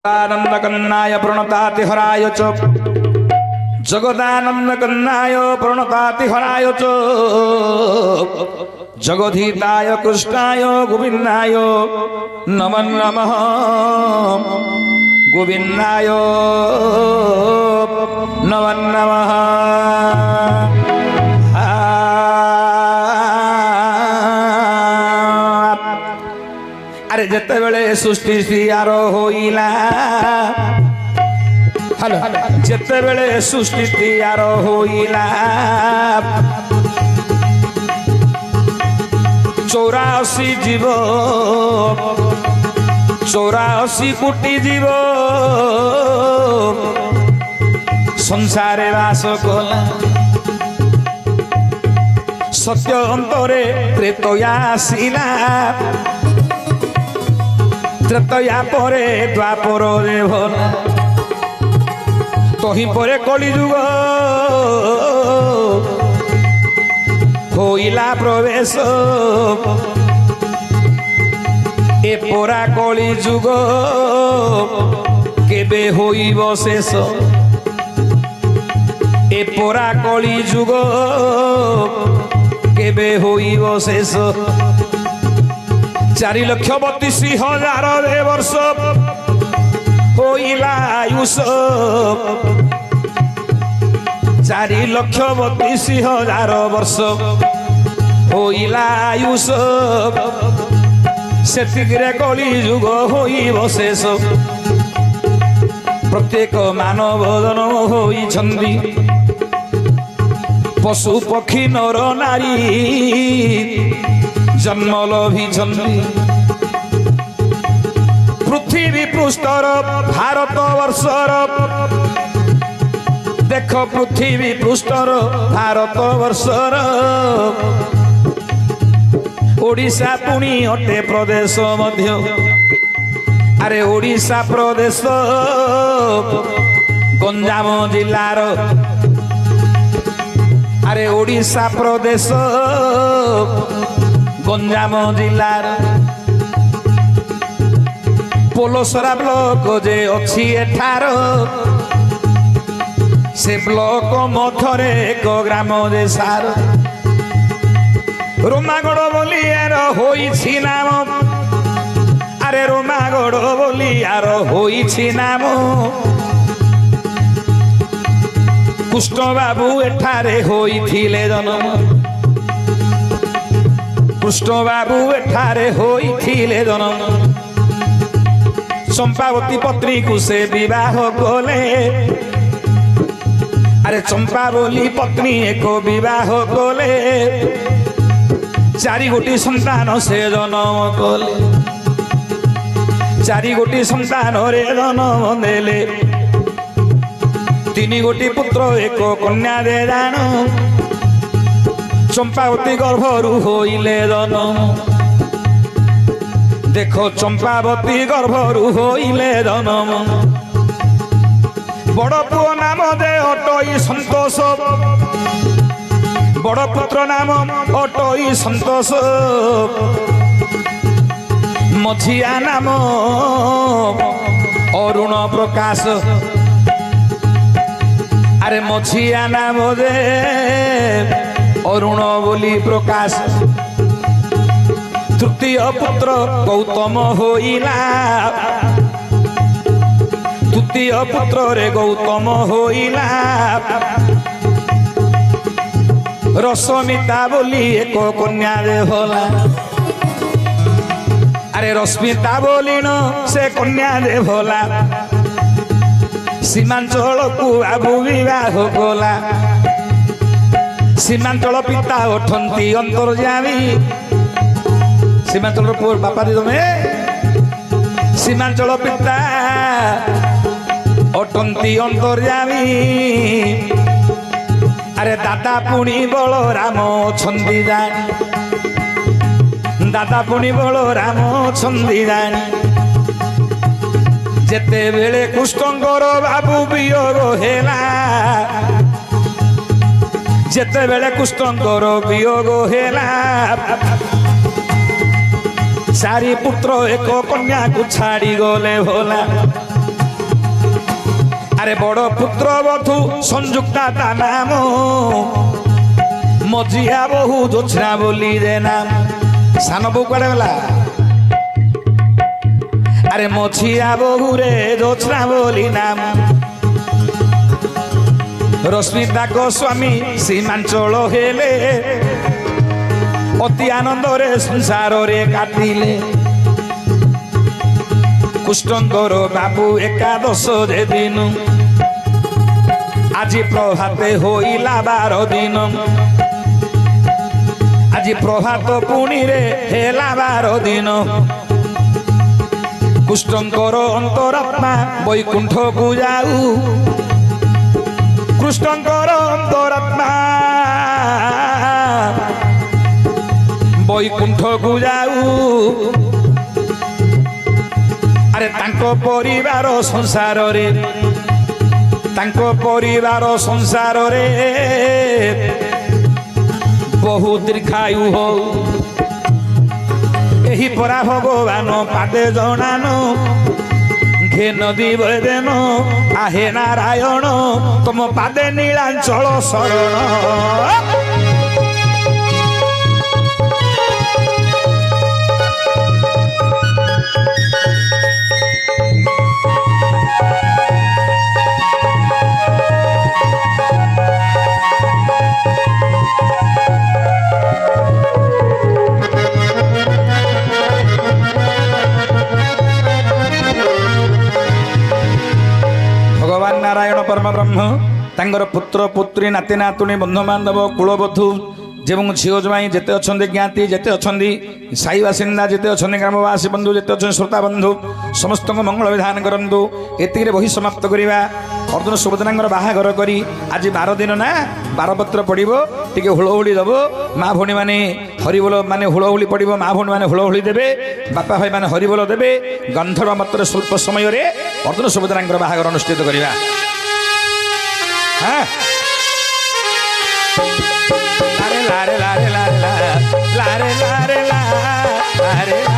आनंद कन्नाय प्रणताति हराय च जगदानंद कन्नाय प्रणताति हराय च जगधीताय कृष्णाय गोविन्दाय नमो नमः गोविन्दाय नमो नमः। अरे जते बेले सृष्टि सियार होइला हेलो जते बेले सृष्टि सियार होइला 84 जीव 84 कोटी जीव संसारे वास कला सत्य अंतरे त्रेतया आसिला त्रेतया परे द्वापर रे भला तही परे कलिजुग होइला प्रवेश ए परा कलिजुग केबे होइब शेष ए परा कलिजुग केबे होइब शेष 4,32,000 वर्ष होइला आयुष 4,32,000 वर्ष होइला आयुष सेतिकिरे कलिजुग होइब शेष प्रत्येक मानव जन्म होइछन्ति पशु पक्षी नर नारी जन्म लभिछन्ति पृथ्वी पृष्ठर भारत वर्षर देख पृथ्वी पृष्ठर भारत वर्षर ओडिशा पुणी अटे प्रदेश मध्य अरे ओडिशा प्रदेश गंजाम जिलार अरे ओडिशा प्रदेश गंजाम जिलार पोलसरा ब्लॉक जे अच्छी एठार से ब्लॉक मधरे एक ग्राम जे सार रोमागढ़ बोली यार होइछि नाम अरे रोमागढ़ बोली यार होइछि नाम कृष्ण बाबू एठारे होइथिले जन्म कृष्ण बाबू एठारे होइथिले जन्म चंपावती पत्नी को से विवाह कले अरे चंपावली पत्नी एक विवाह कले 4 गोटी संतान से जन्म कले 4 गोटी संतान रे जन्म देले 3 गोटी पुत्र एक कन्या दे जान चंपावती गर्भरु होइले जन्म देखो चंपावती गर्भरु होइले जन्म बड़ पुओ नाम दे अटई संतोष बड़ पुत्र नाम अटई संतोष मझिया नाम अरुण प्रकाश अरे मझिया नाम दे अरुण बोली प्रकाश तृतीय पुत्र गौतम होइला तृतीय पुत्र रे गौतम होइला रश्मिता बोली एक कन्या रे होला अरे रश्मिता बोली न से कन्या रे होला सीमांचल को बाबू विवाह कला सीमांचल पिता उठंती अंतर्यामी सीमांचल पुर बापा दी तमे सीमांचल पिता उठंती अंतर्यामी अरे दादा पुणी बलराम छंदी जानी दादा पुणी बलराम छंदी जानी जेते बेले कृष्णकर बाबू वियोग हेला जेते बेले कृष्णकर वियोग हेला चारि पुत्र एक कन्या को छाड़ी गले भोला আরে বড় পুত্র বধূ সংযুক্তা তা নাম মজিয়া বহু জোছনা বলি রে নাম সান বউ কুয়াড়ে গলা আরে মছিয়া বহু রে জোছনা বলি নাম রশ্মিতাক স্বামী সীমাঞ্চল হেলে অতি আনন্দরে সংসারে কাটিলে কুষ্ঠঙ্কর বাবু একাদশ যে দিন আজি প্রভাতে হইলা 12 দিন আজি প্রভাত পুনি রে হেলা 12 দিন কুষ্ঠঙ্কর অন্তরাত্মা বৈকুণ্ঠকু যাউ কৃষ্ণঙ্কর অন্তরাত্মা বৈকুণ্ঠকু যাউ আরে তাঙ্ক পরিবার সংসারে তাঙ্ক পরিবার সংসারে বহু দীর্ঘায়ু হও ଏହି ପରା ଭଗବାନ ପାଦେ ଜଣାନ ଘେ ନଦୀ ବୈଦେନ ଆହେ ନାରାୟଣ ତମ ପାଦେ ନୀଳାଞ୍ଚଳ ଶରଣ नारायण परम ब्रह्म तांगर पुत्र पुत्री नाती नातुणी बंधु बांधव कुलबधु जेवं झील ज्वाई जिते अच्छा ज्ञाति जिते अच्छा साई बासिंदा जिते अच्छा ग्रामवासी बंधु जिते अच्छा श्रोता बंधु समस्त मंगल विधान करूँ एति बही समाप्त करवा अर्जुन सुभद्रा बाहागर करी आज 12 दिन ना 12 पत्र पड़ो टे हुड़हुड़ी दब माँ भौणी मैंने हरिबोल माने हुड़हुड़ी पड़ो माँ भौणी मैंने हुड़हुड़ी देवे बापा भाई मैंने हरिबोल देवे गंधर्व मात्र स्वल्प समय अर्जुन सुभद्रा बाहागर अनुष्ठित करवा हाँ लारे लारे लारे लारे लारे लारे लारे लारे